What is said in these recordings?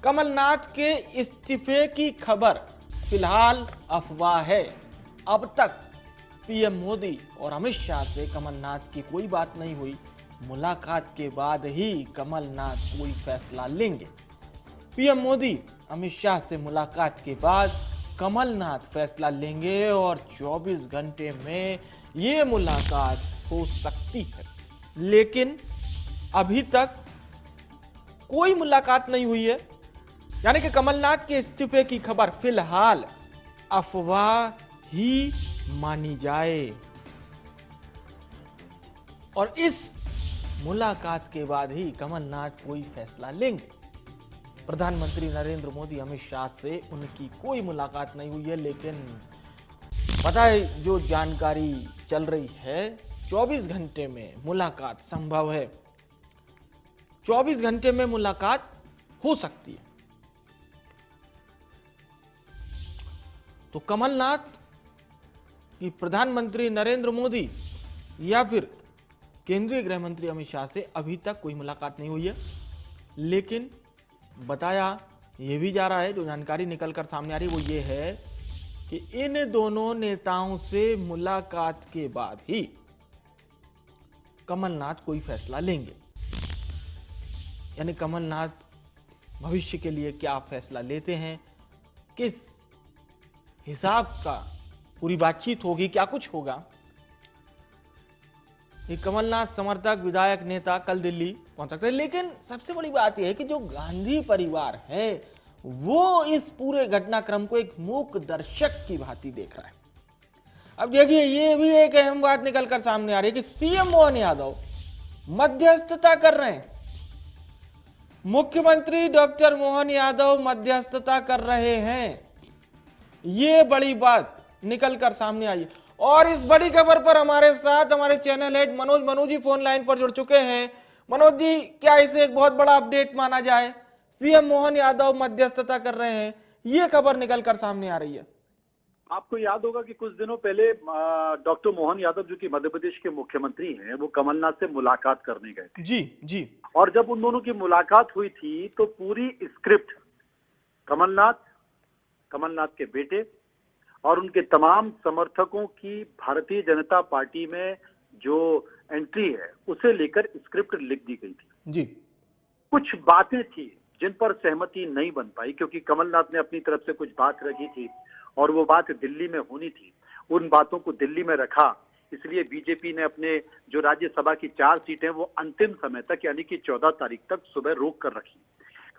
कमलनाथ के इस्तीफे की खबर फिलहाल अफवाह है। अब तक पीएम मोदी और अमित शाह से कमलनाथ की कोई बात नहीं हुई। मुलाकात के बाद ही कमलनाथ कोई फैसला लेंगे। पीएम मोदी अमित शाह से मुलाकात के बाद कमलनाथ फैसला लेंगे और 24 घंटे में ये मुलाकात हो सकती है, लेकिन अभी तक कोई मुलाकात नहीं हुई है। यानी कि कमलनाथ के इस्तीफे की खबर फिलहाल अफवाह ही मानी जाए और इस मुलाकात के बाद ही कमलनाथ कोई फैसला लेंगे। प्रधानमंत्री नरेंद्र मोदी अमित शाह से उनकी कोई मुलाकात नहीं हुई है, लेकिन पता है जो जानकारी चल रही है 24 घंटे में मुलाकात संभव है। 24 घंटे में मुलाकात हो सकती है। तो कमलनाथ की प्रधानमंत्री नरेंद्र मोदी या फिर केंद्रीय गृह मंत्री अमित शाह से अभी तक कोई मुलाकात नहीं हुई है, लेकिन बताया यह भी जा रहा है, जो जानकारी निकलकर सामने आ रही है वो ये है कि इन दोनों नेताओं से मुलाकात के बाद ही कमलनाथ कोई फैसला लेंगे। यानी कमलनाथ भविष्य के लिए क्या फैसला लेते हैं, किस हिसाब का पूरी बातचीत होगी, क्या कुछ होगा। ये कमलनाथ समर्थक विधायक नेता कल दिल्ली पहुंच सकते हैं, लेकिन सबसे बड़ी बात यह है कि जो गांधी परिवार है वो इस पूरे घटनाक्रम को एक मूक दर्शक की भांति देख रहा है। अब देखिए ये भी एक अहम बात निकलकर सामने आ रही है कि सीएम मोहन यादव मध्यस्थता कर रहे हैं। मुख्यमंत्री डॉक्टर मोहन यादव मध्यस्थता कर रहे हैं। ये बड़ी बात निकलकर सामने आई और इस बड़ी खबर पर हमारे साथ हमारे channel head Manoj ji phone line पर जुड़ चुके हैं। मनोज जी, क्या इसे एक बहुत बड़ा अपडेट माना जाए? सीएम मोहन यादव मध्यस्थता कर रहे हैं, ये खबर निकलकर सामने आ रही है। आपको याद होगा कि कुछ दिनों पहले डॉक्टर मोहन यादव जो कि मध्य प्रदेश के मुख्यमंत्री हैं, वो कमलनाथ से मुलाकात करने गए थे। जी। और जब उन दोनों की मुलाकात हुई थी तो पूरी स्क्रिप्ट कमलनाथ के बेटे और उनके तमाम समर्थकों की भारतीय जनता पार्टी में जो एंट्री है उसे लेकर स्क्रिप्ट लिख दी गई थी। जी। कुछ बातें थी जिन पर सहमति नहीं बन पाई, क्योंकि कमलनाथ ने अपनी तरफ से कुछ बात रखी थी और वो बात दिल्ली में होनी थी। उन बातों को दिल्ली में रखा, इसलिए बीजेपी ने अपने जो राज्यसभा की 4 सीटें वो अंतिम समय तक यानी कि 14 तारीख तक सुबह रोक कर रखी।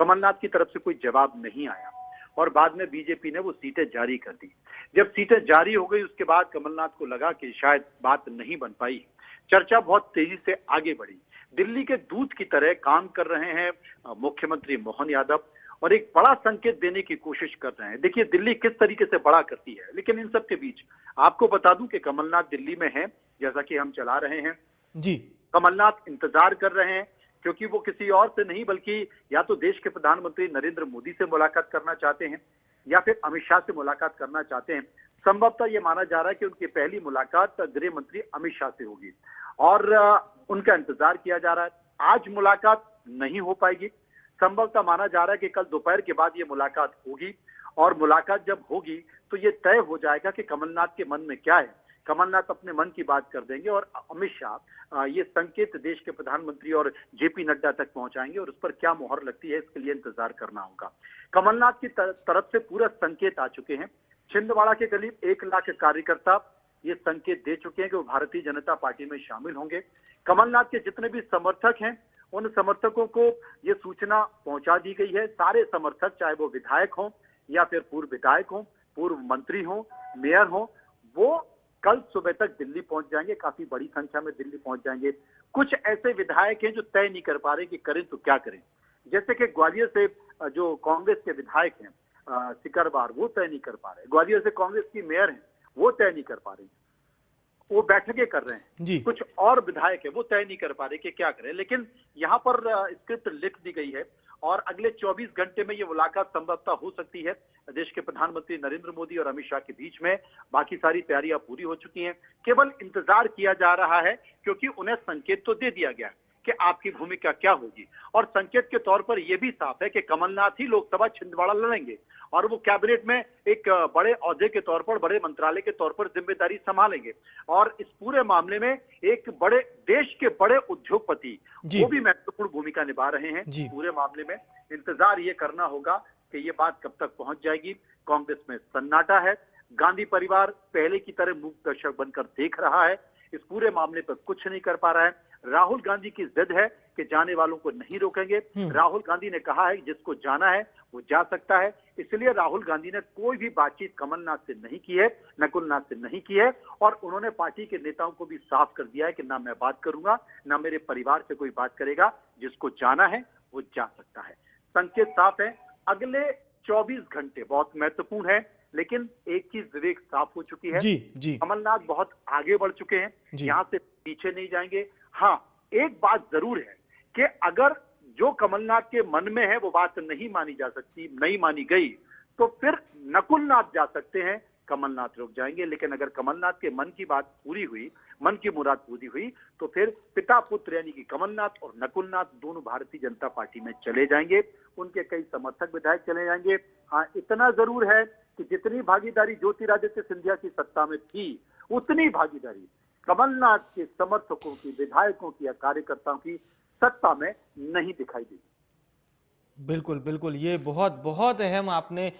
कमलनाथ की तरफ से कोई जवाब नहीं आया और बाद में बीजेपी ने वो सीटें जारी कर दी। जब सीटें जारी हो गई उसके बाद कमलनाथ को लगा कि शायद बात नहीं बन पाई। चर्चा बहुत तेजी से आगे बढ़ी। दिल्ली के दूत की तरह काम कर रहे हैं मुख्यमंत्री मोहन यादव और एक बड़ा संकेत देने की कोशिश कर रहे हैं। देखिए दिल्ली किस तरीके से बड़ा करती है, लेकिन इन सब के बीच आपको बता दूं कि कमलनाथ दिल्ली में हैं, जैसा कि हम चला रहे हैं जी। कमलनाथ इंतजार कर रहे हैं, क्योंकि वो किसी और से नहीं बल्कि या तो देश के प्रधानमंत्री नरेंद्र मोदी से मुलाकात करना चाहते हैं या फिर अमित शाह से मुलाकात करना चाहते हैं। संभवतः ये माना जा रहा है कि उनकी पहली मुलाकात गृह मंत्री अमित शाह से होगी और उनका इंतजार किया जा रहा है। आज मुलाकात नहीं हो पाएगी, संभवतः माना जा रहा है कि कल दोपहर के बाद ये मुलाकात होगी और मुलाकात जब होगी तो ये तय हो जाएगा कि कमलनाथ के मन में क्या है। कमलनाथ अपने मन की बात कर देंगे और अमित शाह ये संकेत देश के प्रधानमंत्री और जेपी नड्डा तक पहुंचाएंगे और उस पर क्या मोहर लगती है इसके लिए इंतजार करना होगा। कमलनाथ की तरफ से पूरा संकेत आ चुके हैं। छिंदवाड़ा के करीब 1 लाख कार्यकर्ता ये संकेत दे चुके हैं कि वो भारतीय जनता पार्टी में शामिल होंगे। कमलनाथ के जितने भी समर्थक हैं उन समर्थकों को ये सूचना पहुंचा दी गई है। सारे समर्थक, चाहे वो विधायक हों या फिर पूर्व विधायक हों, पूर्व मंत्री हों, मेयर हों, वो कल सुबह तक दिल्ली पहुंच जाएंगे। काफी बड़ी संख्या में दिल्ली पहुंच जाएंगे। कुछ ऐसे विधायक हैं जो तय नहीं कर पा रहे कि करें तो क्या करें, जैसे कि ग्वालियर से जो कांग्रेस के विधायक हैं सिकरवार, वो तय नहीं कर पा रहे। ग्वालियर से कांग्रेस की मेयर हैं, वो तय नहीं कर पा रही, वो बैठकें कर रहे हैं जी। कुछ और विधायक है वो तय नहीं कर पा रहे कि क्या करें। लेकिन यहाँ पर स्क्रिप्ट लिख दी गई है और अगले 24 घंटे में ये मुलाकात संभवतः हो सकती है देश के प्रधानमंत्री नरेंद्र मोदी और अमित शाह के बीच में। बाकी सारी तैयारियां पूरी हो चुकी हैं, केवल इंतजार किया जा रहा है, क्योंकि उन्हें संकेत तो दे दिया गया है कि आपकी भूमिका क्या होगी। और संकेत के तौर पर यह भी साफ है कि कमलनाथ ही लोकसभा छिंदवाड़ा लड़ेंगे और वो कैबिनेट में एक बड़े ओहदे के तौर पर, बड़े मंत्रालय के तौर पर जिम्मेदारी संभालेंगे। और इस पूरे मामले में एक बड़े देश के बड़े उद्योगपति वो भी महत्वपूर्ण भूमिका निभा रहे हैं पूरे मामले में। इंतजार ये करना होगा कि ये बात कब तक पहुंच जाएगी। कांग्रेस में सन्नाटा है, गांधी परिवार पहले की तरह मूक दर्शक बनकर देख रहा है, इस पूरे मामले पर कुछ नहीं कर पा रहा है। राहुल गांधी की जिद है कि जाने वालों को नहीं रोकेंगे। राहुल गांधी ने कहा है जिसको जाना है वो जा सकता है, इसलिए राहुल गांधी ने कोई भी बातचीत कमलनाथ से नहीं की है, नकुलनाथ से नहीं की है। और उन्होंने पार्टी के नेताओं को भी साफ कर दिया है कि ना मैं बात करूंगा, ना मेरे परिवार से कोई बात करेगा, जिसको जाना है वो जा सकता है। संकेत साफ है, अगले 24 घंटे बहुत महत्वपूर्ण है। लेकिन एक चीज विवेक साफ हो चुकी है, कमलनाथ बहुत आगे बढ़ चुके हैं, यहां से पीछे नहीं जाएंगे। हाँ, एक बात जरूर है कि अगर जो कमलनाथ के मन में है वो बात नहीं मानी जा सकती, नहीं मानी गई, तो फिर नकुलनाथ जा सकते हैं, कमलनाथ रुक जाएंगे। लेकिन अगर कमलनाथ के मन की बात पूरी हुई, मन की मुराद पूरी हुई, तो फिर पिता पुत्र यानी कि कमलनाथ और नकुलनाथ दोनों भारतीय जनता पार्टी में चले जाएंगे। उनके कई समर्थक विधायक चले जाएंगे। हाँ, इतना जरूर है कि जितनी भागीदारी ज्योतिरादित्य सिंधिया की सत्ता में थी, उतनी भागीदारी कमलनाथ के समर्थकों की, विधायकों की या कार्यकर्ताओं की सत्ता में नहीं दिखाई दी। बिल्कुल बिल्कुल, ये बहुत बहुत अहम आपने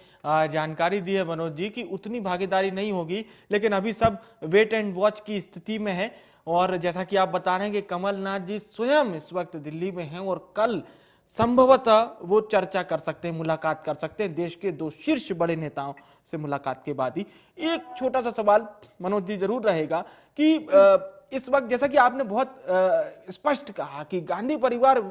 जानकारी दी है मनोज जी कि उतनी भागीदारी नहीं होगी। लेकिन अभी सब वेट एंड वॉच की स्थिति में है। और जैसा कि आप बता रहे हैं कि कमलनाथ जी स्वयं इस वक्त दिल्ली में हैं और कल संभवतः वो चर्चा कर सकते हैं, मुलाकात कर सकते हैं देश के 2 शीर्ष बड़े नेताओं से मुलाकात के बाद ही। एक छोटा सा सवाल मनोज जी जरूर रहेगा कि इस वक्त जैसा कि आपने बहुत स्पष्ट कहा कि गांधी परिवार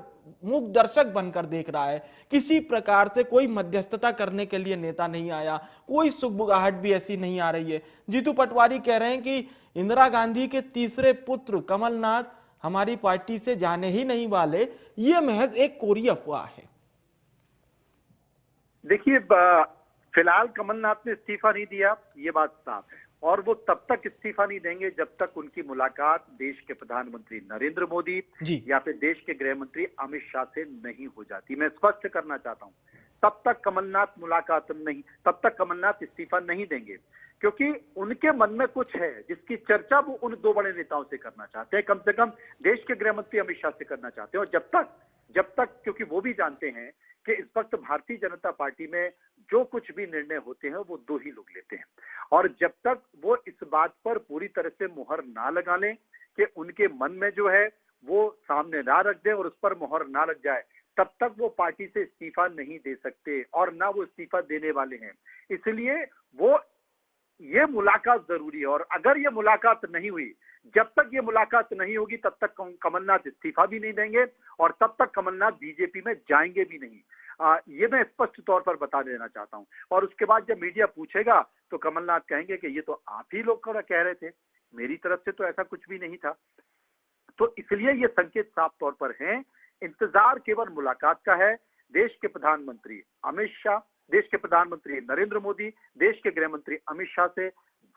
मूक दर्शक बनकर देख रहा है, किसी प्रकार से कोई मध्यस्थता करने के लिए नेता नहीं आया, कोई सुगबुगाहट भी ऐसी नहीं आ रही है। जीतू पटवारी कह रहे हैं कि इंदिरा गांधी के तीसरे पुत्र कमलनाथ हमारी पार्टी से जाने ही नहीं वाले, ये महज एक कोरी अफवाह है। देखिए, फिलहाल कमलनाथ ने इस्तीफा नहीं दिया, ये बात साफ है। और वो तब तक इस्तीफा नहीं देंगे जब तक उनकी मुलाकात देश के प्रधानमंत्री नरेंद्र मोदी या फिर देश के गृह मंत्री अमित शाह से नहीं हो जाती। मैं स्पष्ट करना चाहता हूं, तब तक कमलनाथ इस्तीफा नहीं देंगे, क्योंकि उनके मन में कुछ है जिसकी चर्चा वो उन 2 बड़े नेताओं से करना चाहते हैं, कम से कम देश के गृह मंत्री अमित शाह से करना चाहते हैं। और जब तक क्योंकि वो भी जानते हैं कि इस वक्त भारतीय जनता पार्टी में जो कुछ भी निर्णय होते हैं वो 2 ही लोग लेते हैं, और जब तक वो इस बात पर पूरी तरह से मुहर ना लगा लें कि उनके मन में जो है वो सामने ना रख दें और उस पर मुहर ना लग जाए, तब तक वो पार्टी से इस्तीफा नहीं दे सकते और ना वो इस्तीफा देने वाले हैं। इसलिए वो ये मुलाकात जरूरी है, और अगर ये मुलाकात नहीं हुई, जब तक ये मुलाकात नहीं होगी तब तक कमलनाथ इस्तीफा भी नहीं देंगे और तब तक कमलनाथ बीजेपी में जाएंगे भी नहीं। ये मैं स्पष्ट तौर पर बता देना चाहता हूं। और उसके बाद जब मीडिया पूछेगा तो कमलनाथ कहेंगे कि ये तो आप ही लोग कह रहे थे, मेरी तरफ से तो ऐसा कुछ भी नहीं था। तो इसलिए ये संकेत साफ तौर पर है, इंतजार केवल मुलाकात का है। देश के प्रधानमंत्री अमित शाह, देश के प्रधानमंत्री नरेंद्र मोदी, देश के गृह मंत्री अमित शाह से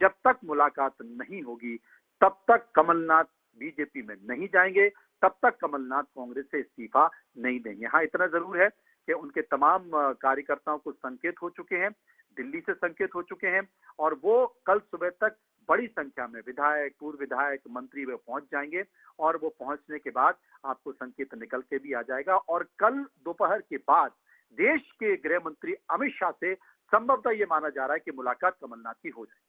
जब तक मुलाकात नहीं होगी तब तक कमलनाथ बीजेपी में नहीं जाएंगे, तब तक कमलनाथ कांग्रेस से इस्तीफा नहीं देंगे। हाँ, इतना जरूर है कि उनके तमाम कार्यकर्ताओं को संकेत हो चुके हैं, दिल्ली से संकेत हो चुके हैं, और वो कल सुबह तक बड़ी संख्या में विधायक, पूर्व विधायक, मंत्री वे पहुंच जाएंगे। और वो पहुंचने के बाद आपको संकेत निकल के भी आ जाएगा, और कल दोपहर के बाद देश के गृह मंत्री अमित शाह से संभवतः ये माना जा रहा है कि मुलाकात कमलनाथ की हो जाए।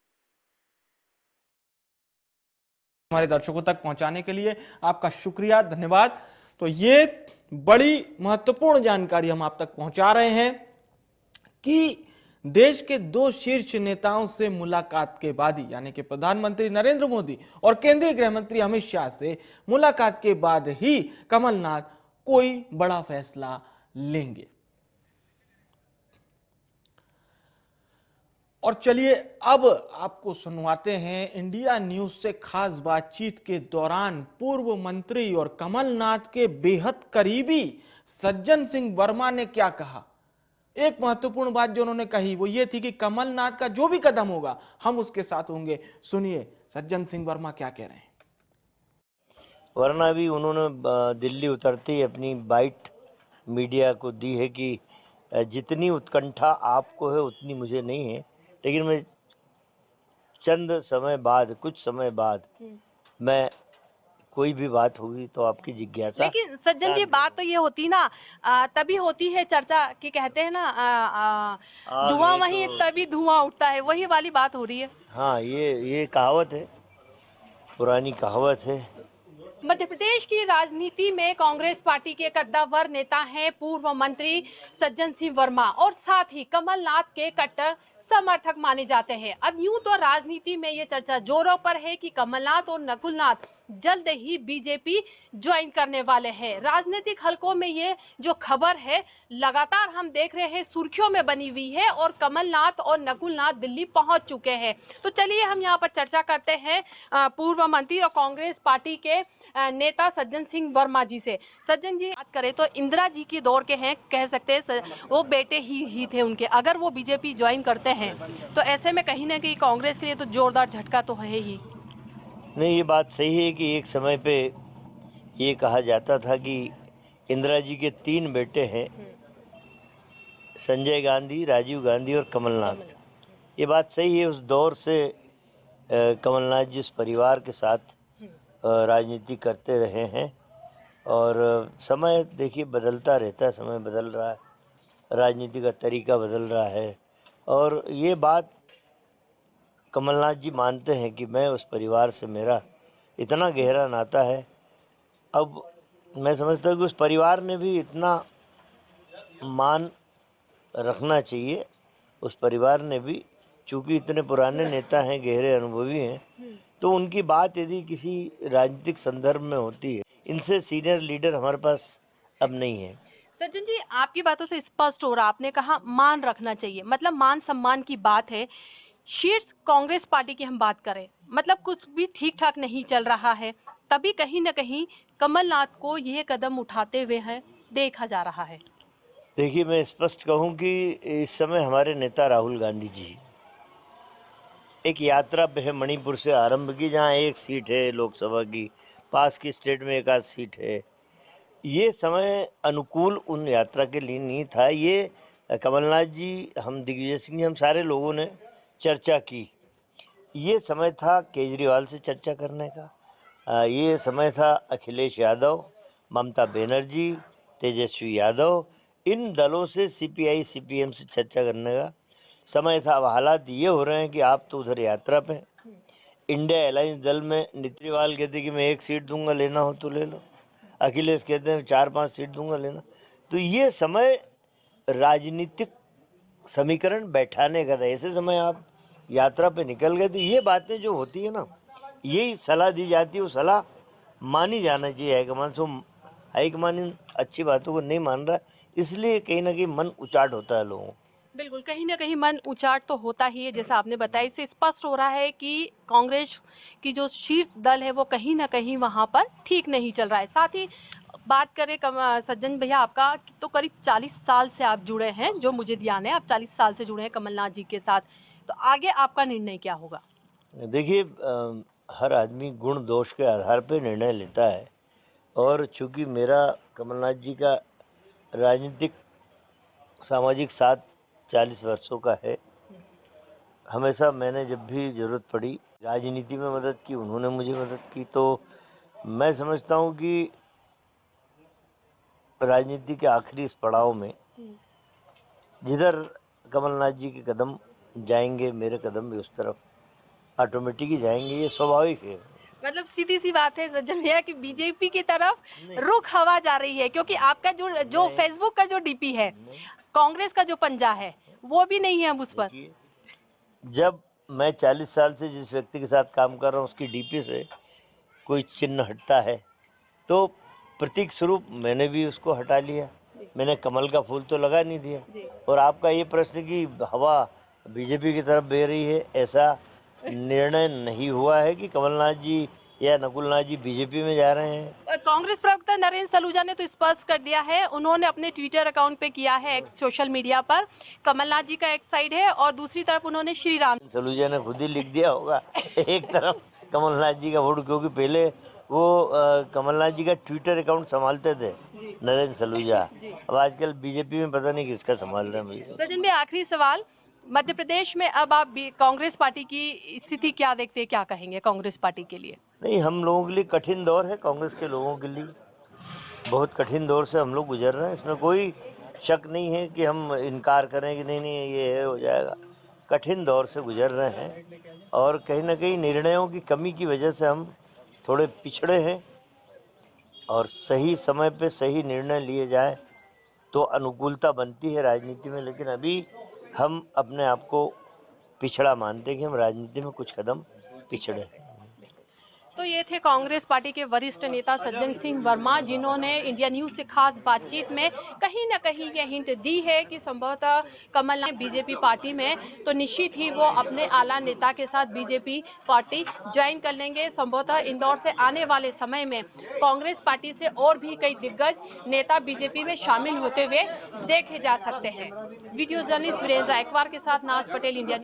हमारे दर्शकों तक पहुंचाने के लिए आपका शुक्रिया, धन्यवाद। तो ये बड़ी महत्वपूर्ण जानकारी हम आप तक पहुंचा रहे हैं कि देश के 2 शीर्ष नेताओं से मुलाकात के बाद ही, यानी कि प्रधानमंत्री नरेंद्र मोदी और केंद्रीय गृह मंत्री अमित शाह से मुलाकात के बाद ही कमलनाथ कोई बड़ा फैसला लेंगे। और चलिए अब आपको सुनवाते हैं इंडिया न्यूज से खास बातचीत के दौरान पूर्व मंत्री और कमलनाथ के बेहद करीबी सज्जन सिंह वर्मा ने क्या कहा। एक महत्वपूर्ण बात जो उन्होंने कही वो ये थी कि कमलनाथ का जो भी कदम होगा हम उसके साथ होंगे। सुनिए सज्जन सिंह वर्मा क्या कह रहे हैं। वरना भी उन्होंने दिल्ली उतरते ही अपनी बाइट मीडिया को दी है कि जितनी उत्कंठा आपको है उतनी मुझे नहीं है, लेकिन मैं कुछ समय बाद मैं कोई भी बात होगी तो आपकी जिज्ञासा। लेकिन सज्जन जी, बात तो ये होती ना, तभी होती है चर्चा कि कहते हैं ना, धुआं वहीं तभी धुआं उठता है, वही वाली बात हो रही है। हाँ, ये कहावत है, पुरानी कहावत है। मध्य प्रदेश की राजनीति में कांग्रेस पार्टी के कद्दावर नेता हैं पूर्व मंत्री सज्जन सिंह वर्मा, और साथ ही कमलनाथ के कट्टर समर्थक माने जाते हैं। अब यूं तो राजनीति में ये चर्चा जोरों पर है कि कमलनाथ और नकुलनाथ जल्द ही बीजेपी ज्वाइन करने वाले हैं। राजनीतिक हलकों में ये जो खबर है लगातार हम देख रहे हैं सुर्खियों में बनी हुई है, और कमलनाथ और नकुलनाथ दिल्ली पहुंच चुके हैं। तो चलिए हम यहाँ पर चर्चा करते हैं पूर्व मंत्री और कांग्रेस पार्टी के नेता सज्जन सिंह वर्मा जी से। सज्जन जी, बात करें तो इंदिरा जी के दौर के हैं, कह सकते हैं वो बेटे ही थे उनके। अगर वो बीजेपी ज्वाइन करते हैं तो ऐसे में कहीं ना कहीं कांग्रेस के लिए तो जोरदार झटका तो है ही। नहीं, ये बात सही है कि एक समय पे ये कहा जाता था कि इंदिरा जी के 3 बेटे हैं, संजय गांधी, राजीव गांधी और कमलनाथ। ये बात सही है। उस दौर से कमलनाथ जिस परिवार के साथ राजनीति करते रहे हैं, और समय देखिए बदलता रहता है, समय बदल रहा है, राजनीति का तरीका बदल रहा है, और ये बात कमलनाथ जी मानते हैं कि मैं उस परिवार से मेरा इतना गहरा नाता है। अब मैं समझता हूँ कि उस परिवार ने भी इतना मान रखना चाहिए। उस परिवार ने भी, चूँकि इतने पुराने नेता हैं, गहरे अनुभवी हैं, तो उनकी बात यदि किसी राजनीतिक संदर्भ में होती है, इनसे सीनियर लीडर हमारे पास अब नहीं है। सज्जन जी, आपकी बातों से स्पष्ट हो रहा, आपने कहा मान रखना चाहिए, मतलब मान सम्मान की बात है। शीर्ष कांग्रेस पार्टी की हम बात करें, मतलब कुछ भी ठीक ठाक नहीं चल रहा है, तभी कहीं ना कहीं कमलनाथ को यह कदम उठाते हुए है देखा जा रहा है। देखिए, मैं स्पष्ट कहूँ कि इस समय हमारे नेता राहुल गांधी जी एक यात्रा है मणिपुर से आरंभ की, जहाँ 1 सीट है लोकसभा की, पास की स्टेट में 1 आध सीट है। ये समय अनुकूल उन यात्रा के लिए नहीं था। ये कमलनाथ जी, हम दिग्विजय सिंह जी, हम सारे लोगों ने चर्चा की। ये समय था केजरीवाल से चर्चा करने का। ये समय था अखिलेश यादव, ममता बनर्जी, तेजस्वी यादव, इन दलों से सीपीआई सीपीएम से चर्चा करने का समय था। अब हालात ये हो रहे हैं कि आप तो उधर यात्रा पे, इंडिया अलायंस दल में केजरीवाल कहते कि मैं 1 सीट दूंगा, लेना हो तो ले लो। अखिलेश कहते हैं 4-5 सीट दूंगा, लेना। तो ये समय राजनीतिक समीकरण बैठाने का था। ऐसे समय आप यात्रा पे निकल गए, तो ये बातें जो होती है ना, यही सलाह दी जाती है, वो सलाह मानी जाना चाहिए। हाईकमान सो हाईकमान इन अच्छी बातों को नहीं मान रहा, इसलिए कहीं ना कहीं मन उचाट होता है लोगों को। बिल्कुल, कहीं ना कहीं मन उचाट तो होता ही है, जैसा आपने बताया। इससे स्पष्ट हो रहा है कि कांग्रेस की जो शीर्ष दल है वो कहीं ना कहीं वहां पर ठीक नहीं चल रहा है। साथ ही बात करें सज्जन भैया, आपका तो करीब 40 साल से आप जुड़े हैं, जो मुझे ध्यान है, आप 40 साल से जुड़े हैं कमलनाथ जी के साथ। तो आगे आपका निर्णय क्या होगा? देखिए, हर आदमी गुण दोष के आधार पर निर्णय लेता है, और चूँकि मेरा कमलनाथ जी का राजनीतिक सामाजिक साथ 40 वर्षों का है, हमेशा मैंने जब भी ज़रूरत पड़ी राजनीति में मदद की, उन्होंने मुझे मदद की। तो मैं समझता हूँ कि राजनीति के आखिरी इस पड़ाव में जिधर कमलनाथ जी के कदम जाएंगे, मेरे कदम भी उस तरफ ऑटोमेटिक ही जाएंगे, ये स्वाभाविक है। मतलब सीधी सी बात है सज्जन भैया कि बीजेपी की तरफ रुख हवा जा रही है, क्योंकि आपका जो फेसबुक का जो डीपी है, कांग्रेस का जो पंजा है, वो भी नहीं है अब उस पर। जब मैं 40 साल से जिस व्यक्ति के साथ काम कर रहा हूँ, उसकी डीपी से कोई चिन्ह हटता है तो प्रतीक स्वरूप मैंने भी उसको हटा लिया। मैंने कमल का फूल तो लगा नहीं दिया। और आपका ये प्रश्न कि हवा बीजेपी की तरफ बह रही है, ऐसा निर्णय नहीं हुआ है कि कमलनाथ जी या नकुलनाथ जी बीजेपी में जा रहे हैं। कांग्रेस प्रवक्ता नरेंद्र सलूजा ने तो स्पष्ट कर दिया है, उन्होंने अपने ट्विटर अकाउंट पे किया है, एक्स सोशल मीडिया पर, कमलनाथ जी का एक साइड है और दूसरी तरफ उन्होंने श्री राम। सलूजा ने खुद ही लिख दिया होगा एक तरफ कमलनाथ जी का वोट, क्योंकि पहले वो कमलनाथ जी का ट्विटर अकाउंट संभालते थे नरेंद्र सलूजा। अब आजकल बीजेपी में पता नहीं किसका संभाल रहे हैं भैया। सज्जन भाई, आखिरी सवाल, मध्य प्रदेश में अब आप कांग्रेस पार्टी की स्थिति क्या देखते हैं, क्या कहेंगे कांग्रेस पार्टी के लिए? नहीं, हम लोगों के लिए कठिन दौर है, कांग्रेस के लोगों के लिए बहुत कठिन दौर से हम लोग गुजर रहे हैं। इसमें कोई शक नहीं है कि हम इनकार करें कि नहीं नहीं ये है हो जाएगा। कठिन दौर से गुजर रहे हैं और कहीं ना कहीं निर्णयों की कमी की वजह से हम थोड़े पिछड़े हैं, और सही समय पे सही निर्णय लिए जाए तो अनुकूलता बनती है राजनीति में। लेकिन अभी हम अपने आप को पिछड़ा मानते हैं कि हम राजनीति में कुछ कदम पिछड़े हैं। तो ये थे कांग्रेस पार्टी के वरिष्ठ नेता सज्जन सिंह वर्मा, जिन्होंने इंडिया न्यूज से खास बातचीत में कहीं न कहीं ये हिंट दी है कि संभवतः कमलनाथ बीजेपी पार्टी में तो निश्चित ही वो अपने आला नेता के साथ बीजेपी पार्टी ज्वाइन कर लेंगे। संभवतः इंदौर से आने वाले समय में कांग्रेस पार्टी से और भी कई दिग्गज नेता बीजेपी में शामिल होते हुए देखे जा सकते हैं। वीडियो जर्नलिस्ट वीरेंद्र रायकवार के साथ नाज पटेल, इंडिया।